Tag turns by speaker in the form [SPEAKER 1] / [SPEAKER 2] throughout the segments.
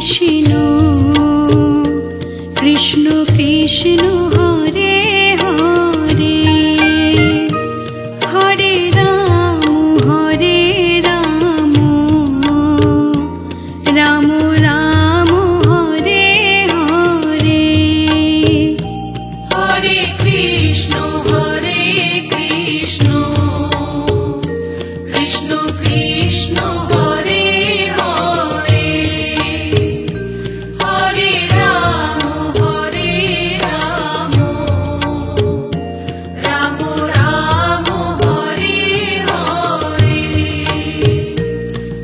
[SPEAKER 1] Krishna Krishna Krishna Hare Hare Hare Ram Ram Ram Hare Hare
[SPEAKER 2] Hare Krishna Krishna Krishna Hare Hare Hare Ram Ram Ram Hare Hare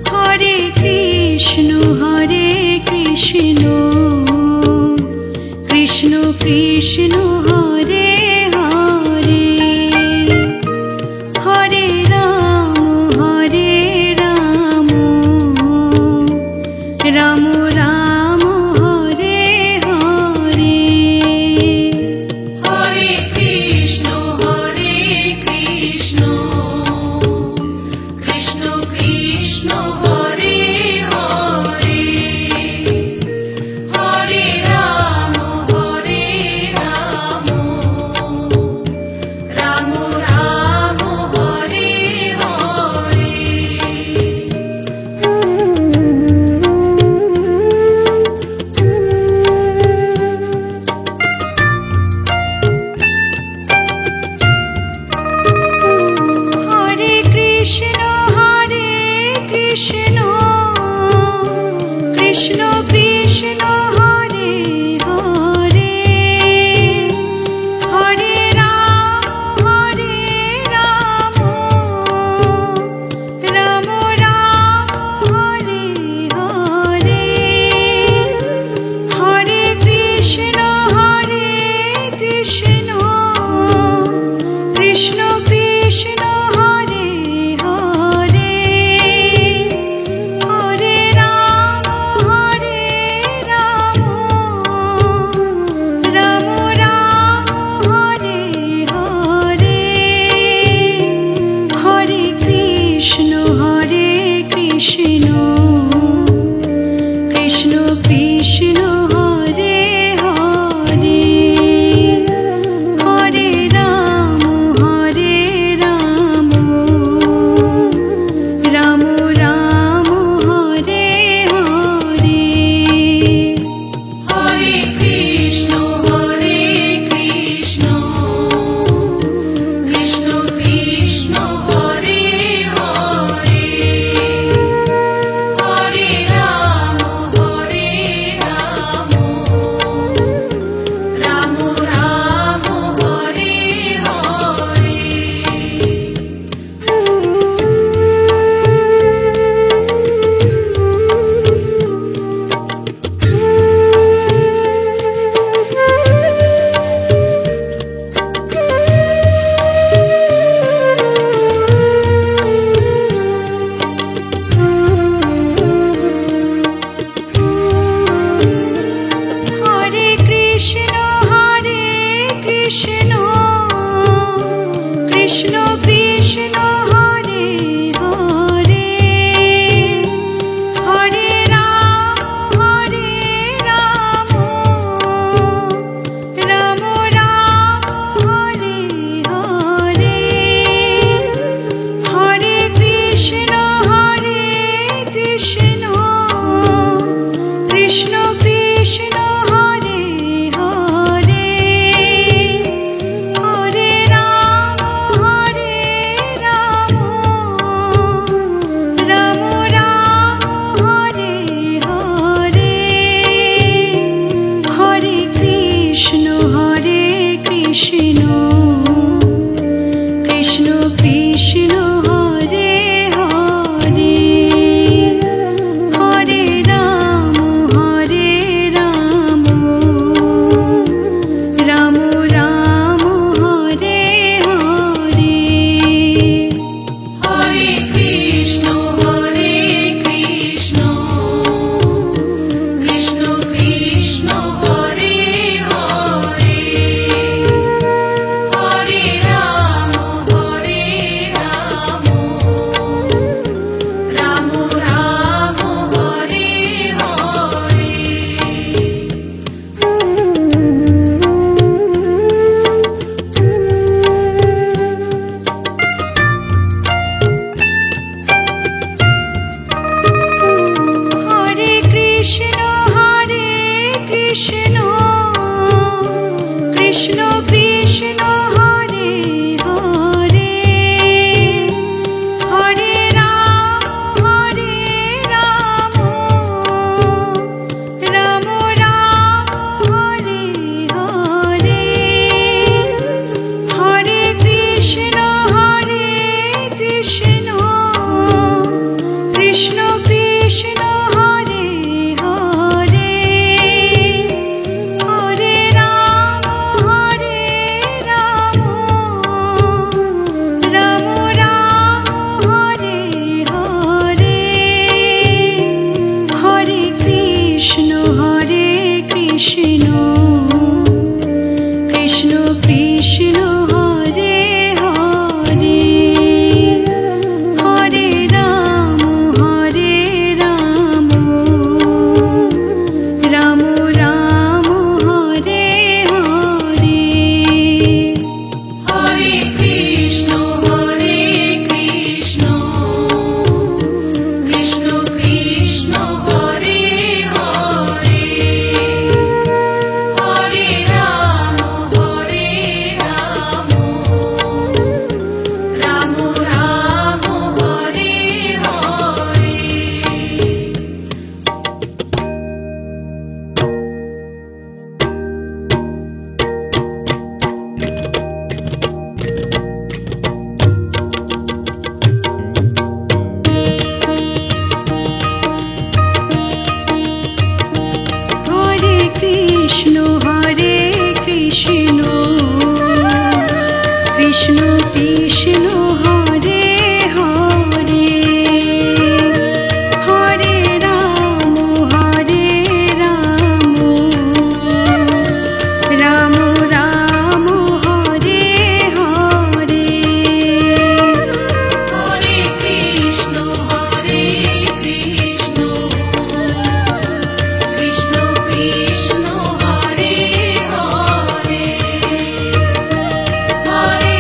[SPEAKER 1] Hare Krishna Krishna Krishna Hare Hare Hare Ram Ram Ram Hare Hare
[SPEAKER 2] Hare Krishna Krishna Krishna Hare Hare Hare Ram Ram Hare Hare
[SPEAKER 1] Hare Krishna Krishna Krishna Hare Hare Hare Ram Ram Hare Hare Hare Krishna Krishna Krishna Hare Hare Hare Ram Ram Hare Hare Hare Krishna Krishna Krishna Hare Hare Hare Ram Ram Hare Hare
[SPEAKER 2] Hare Krishna Krishna Krishna Hare Hare Hare Ram Ram Hare Hare
[SPEAKER 1] Hare Krishna Krishna Krishna Hare Hare Hare Ram Ram Hare Hare Hare Krishna Krishna Krishna Hare Hare Hare Ram Ram Hare Hare Hare Krishna Krishna Krishna Hare Hare Hare Ram Ram Hare Hare
[SPEAKER 2] Hare Krishna Krishna Krishna Hare Hare
[SPEAKER 1] Krishna Krishna Hare Hare Hare Ram Ram Ram Hare Hare Hare Krishna Krishna Krishna Hare Hare Hare Ram Ram Ram Hare Hare Hare Krishna Krishna Krishna Hare Hare Hare Ram Ram Ram Hare Hare
[SPEAKER 2] Hare Krishna Krishna Krishna Hare Hare Hare Ram Ram Ram Hare Hare
[SPEAKER 1] Hare Krishna Krishna Krishna Hare Hare Hare Ram Ram Ram Hare Hare
[SPEAKER 2] Hare Krishna Krishna Krishna Hare Hare Hare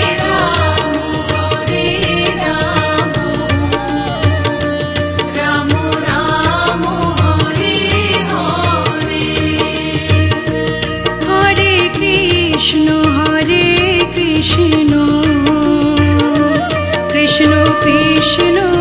[SPEAKER 2] Ram Ram Ram Hare Hare
[SPEAKER 1] Hare Krishna Krishna Krishna